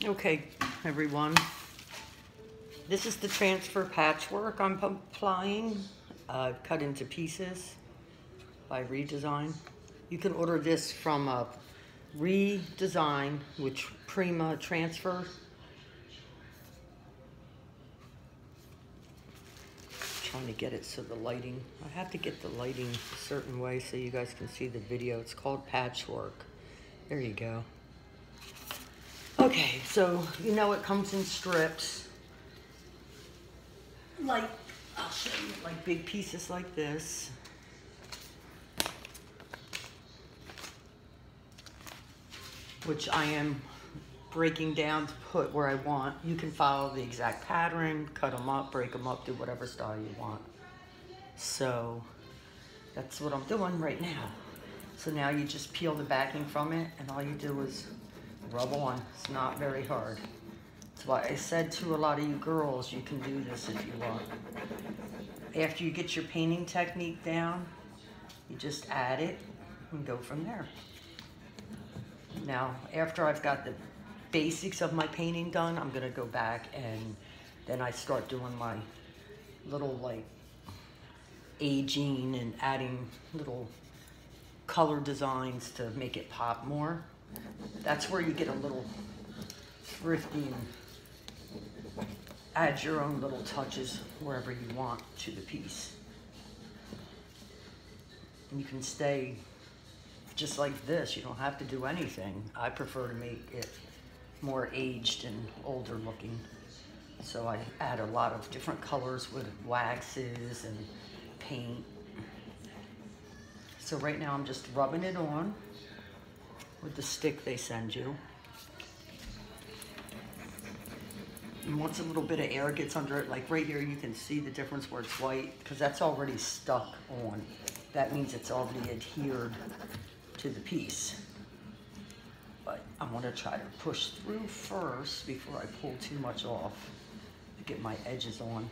Okay, everyone. This is the transfer patchwork I'm applying, cut into pieces by Redesign. You can order this from Redesign, which Prima Transfer. Trying to get it so the lighting, I have to get the lighting a certain way so you guys can see the video. It's called Patchwork. There you go. Okay, so you know it comes in strips. Like, I'll show you, like big pieces like this. Which I am breaking down to put where I want. You can follow the exact pattern, cut them up, break them up, do whatever style you want. So that's what I'm doing right now. So now you just peel the backing from it and all you do is rub on. It's not very hard. That's why I said to a lot of you girls, you can do this if you want. After you get your painting technique down, you just add it and go from there. Now, after I've got the basics of my painting done, I'm gonna go back and then I start doing my little like aging and adding little color designs to make it pop more. That's where you get a little thrifty and add your own little touches wherever you want to the piece. And you can stay just like this. You don't have to do anything. I prefer to make it more aged and older looking. So I add a lot of different colors with waxes and paint. So right now I'm just rubbing it on with the stick they send you. And once a little bit of air gets under it, like right here, you can see the difference where it's white, because that's already stuck on. That means it's already adhered to the piece. But I want to try to push through first before I pull too much off to get my edges on.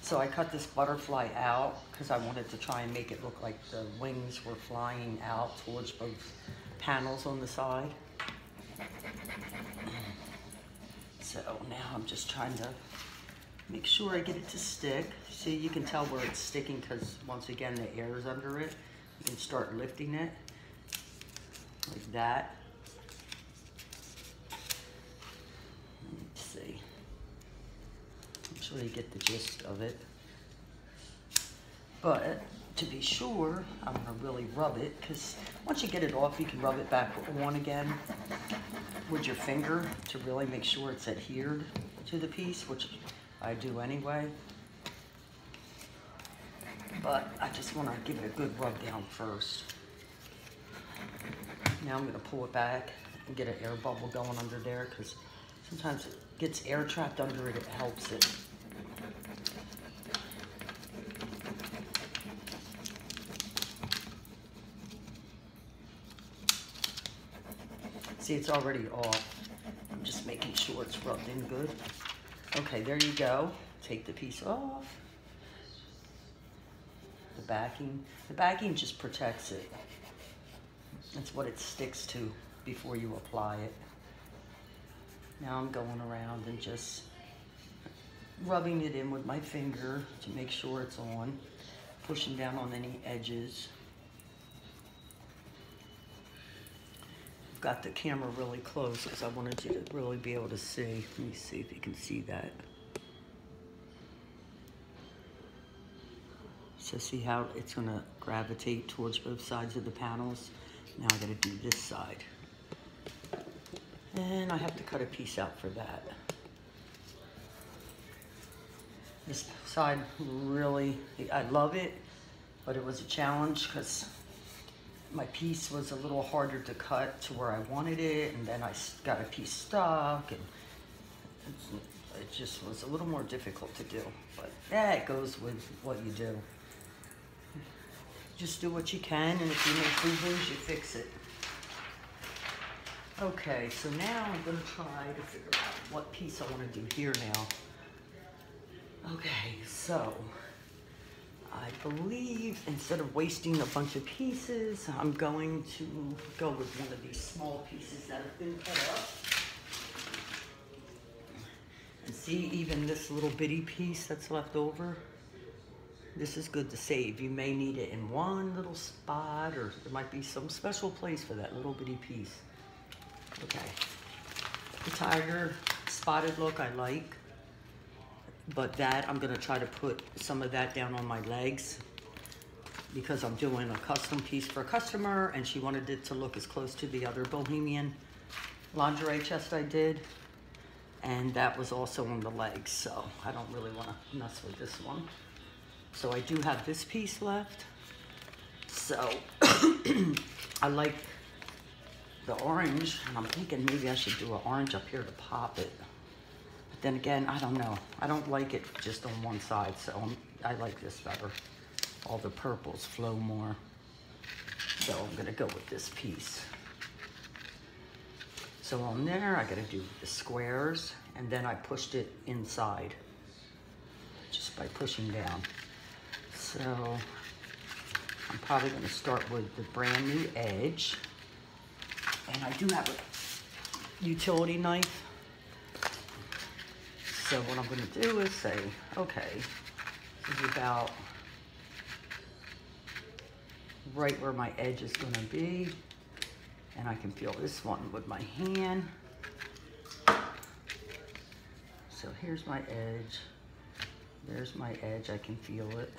So I cut this butterfly out because I wanted to try and make it look like the wings were flying out towards both panels on the side. So now I'm just trying to make sure I get it to stick. See, you can tell where it's sticking because once again the air is under it. You can start lifting it like that. Let's see. I'm sure you get the gist of it. But to be sure, I'm gonna really rub it, because once you get it off, you can rub it back on again with your finger to really make sure it's adhered to the piece, which I do anyway. But I just wanna give it a good rub down first. Now I'm gonna pull it back and get an air bubble going under there, because sometimes it gets air trapped under it, it helps it. See, it's already off. I'm just making sure it's rubbed in good. Okay, there you go. Take the piece off. The backing just protects it. That's what it sticks to before you apply it. Now I'm going around and just rubbing it in with my finger to make sure it's on, pushing down on any edges. I've got the camera really close because I wanted you to really be able to see. Let me see if you can see that. So see how it's gonna gravitate towards both sides of the panels? Now I gotta do this side. And I have to cut a piece out for that. This side really, I love it, but it was a challenge because my piece was a little harder to cut to where I wanted it, and then I got a piece stuck, and it just was a little more difficult to do. But yeah, it goes with what you do. Just do what you can, and if you make boo-boos, you fix it. Okay, so now I'm gonna try to figure out what piece I wanna do here now. Okay, so I believe instead of wasting a bunch of pieces, I'm going to go with one of these small pieces that have been cut up. See, even this little bitty piece that's left over, this is good to save. You may need it in one little spot, or there might be some special place for that little bitty piece. Okay. The tiger spotted look I like, but that I'm gonna try to put some of that down on my legs because I'm doing a custom piece for a customer and she wanted it to look as close to the other bohemian lingerie chest I did. And that was also on the legs, so I don't really wanna mess with this one. So I do have this piece left. So I like the orange, and I'm thinking maybe I should do an orange up here to pop it. But then again, I don't know. I don't like it just on one side, so I like this better. All the purples flow more. So I'm gonna go with this piece. So on there, I gotta do the squares, and then I pushed it inside just by pushing down. So I'm probably gonna start with the brand new edge. And I do have a utility knife. So what I'm gonna do is say, okay, this is about right where my edge is gonna be. And I can feel this one with my hand. So here's my edge. There's my edge, I can feel it.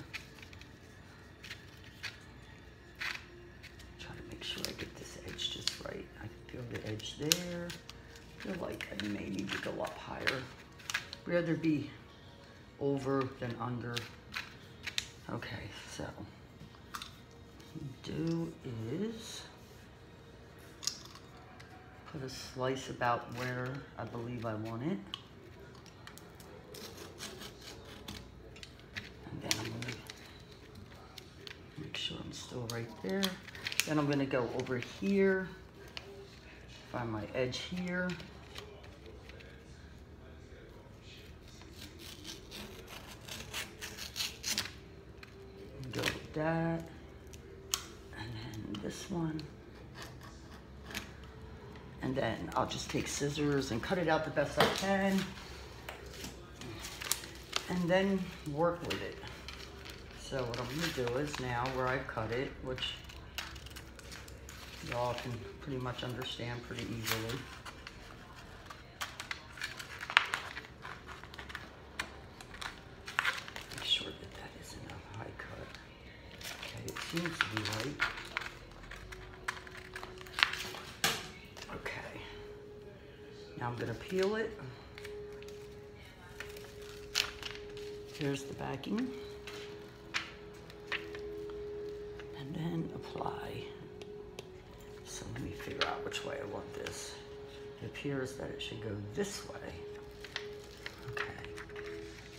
Try to make sure I get this edge just right. I can feel the edge there. I feel like I may need to go up higher. Rather be over than under. Okay, so what you do is put a slice about where I believe I want it. And then I'm gonna make sure I'm still right there. Then I'm gonna go over here, find my edge here. Go with that. And then this one. And then I'll just take scissors and cut it out the best I can. And then work with it. So what I'm gonna do is now where I cut it, which y'all can pretty much understand pretty easily. Make sure that that isn't a high cut. Okay, it seems to be right. Now I'm gonna peel it. Here's the backing. And then apply. So let me figure out which way I want this. It appears that it should go this way. Okay.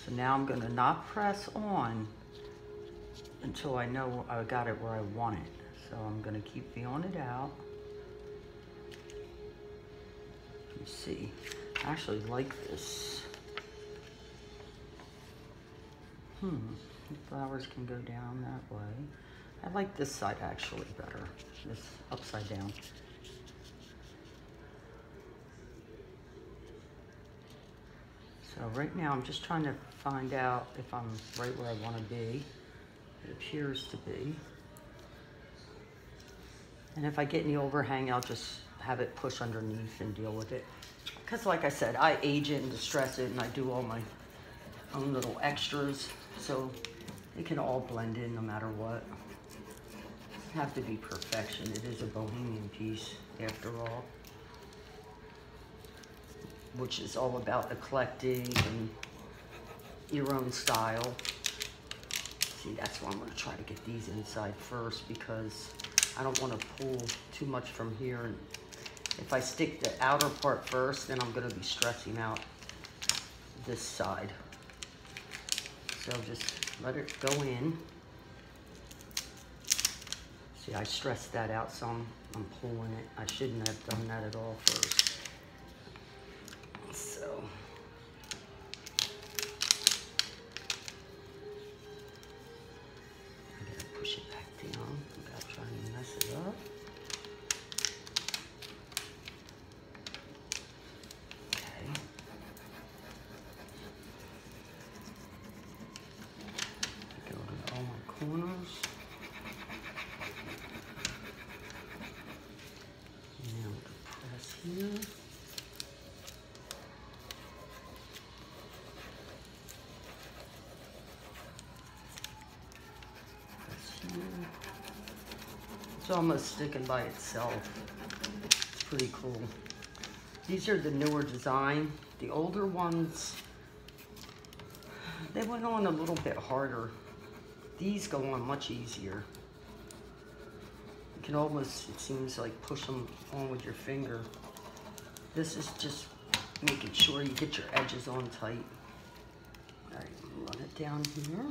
So now I'm gonna not press on until I know I got it where I want it. So I'm gonna keep feeling it out. See, I actually like this. The flowers can go down that way. I like this side actually better, this upside down. So right now I'm just trying to find out if I'm right where I want to be. It appears to be. And if I get any overhang, I'll just have it push underneath and deal with it. Because like I said, I age it and distress it and I do all my own little extras. So it can all blend in no matter what. It doesn't have to be perfection. It is a bohemian piece after all. Which is all about eclectic and your own style. See, that's why I'm gonna try to get these inside first because I don't want to pull too much from here. And if I stick the outer part first, then I'm going to be stressing out this side. So just let it go in. See, I stressed that out, so I'm pulling it. I shouldn't have done that at all first. So. I gotta push it back down. Without trying to mess it up. Okay. here. That's here. It's almost sticking by itself. It's pretty cool. These are the newer design. The older ones, they went on a little bit harder. These go on much easier. You can almost, it seems like, push them on with your finger. This is just making sure you get your edges on tight. All right, run it down here.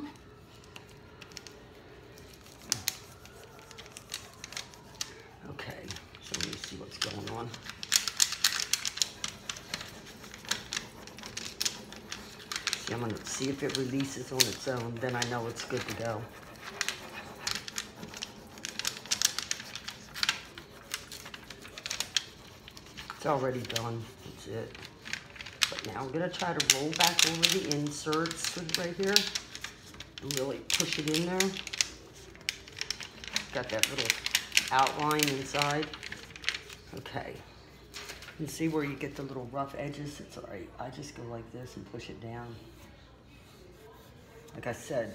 Okay, so let me see what's going on. See, I'm gonna see if it releases on its own, then I know it's good to go. It's already done, that's it. But now I'm gonna try to roll back over the inserts right here and really push it in there. Got that little outline inside. Okay. You see where you get the little rough edges? It's all right. I just go like this and push it down. Like I said,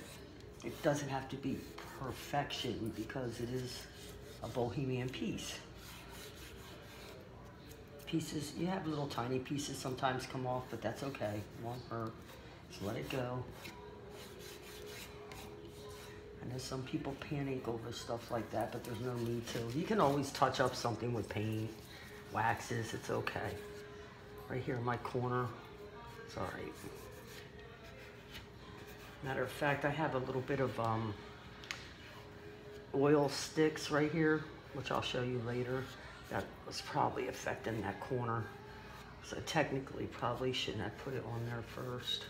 it doesn't have to be perfection because it is a bohemian piece. Pieces, you have little tiny pieces sometimes come off, but that's okay. It won't hurt. Just let it go. I know some people panic over stuff like that, but there's no need to. You can always touch up something with paint, waxes, it's okay. Right here in my corner, it's all right. Matter of fact, I have a little bit of oil sticks right here, which I'll show you later. That was probably affecting that corner. So technically, probably shouldn't have put it on there first.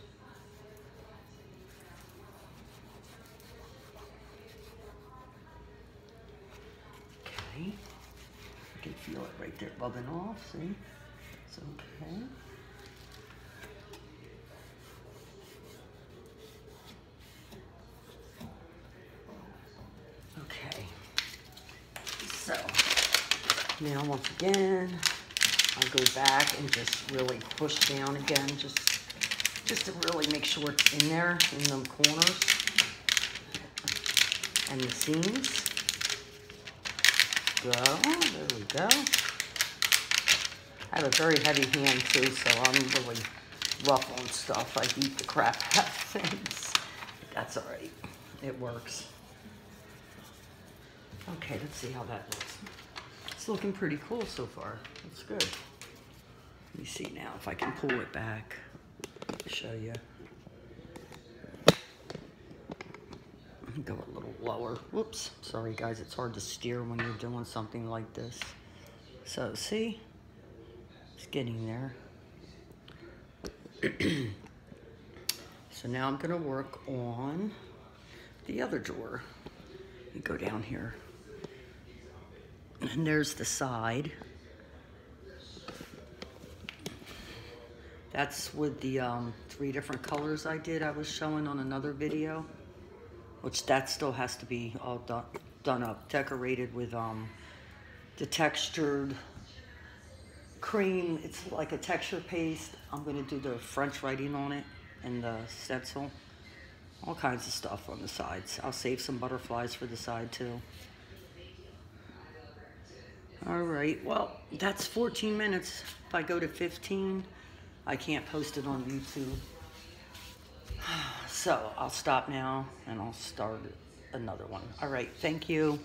Okay, you can feel it right there bubbling off, see? It's okay. Okay, so now once again, I'll go back and just really push down again, just to really make sure it's in there, in them corners and the seams. Go, there we go. I have a very heavy hand too, so I'm really rough on stuff. I beat the crap out of things. That's all right, it works. Okay, let's see how that looks. It's looking pretty cool so far. It's good. Let me see now if I can pull it back. Show you. Go a little lower. Whoops. Sorry guys, it's hard to steer when you're doing something like this. So see, it's getting there. So now I'm gonna work on the other drawer. You go down here. And there's the side. That's with the 3 different colors I was showing on another video, which that still has to be all done up, decorated with the textured cream. It's like a texture paste. I'm gonna do the French writing on it and the stencil. All kinds of stuff on the sides. I'll save some butterflies for the side too. All right, well, that's 14 minutes. If I go to 15, I can't post it on YouTube. So I'll stop now and I'll start another one. All right, thank you.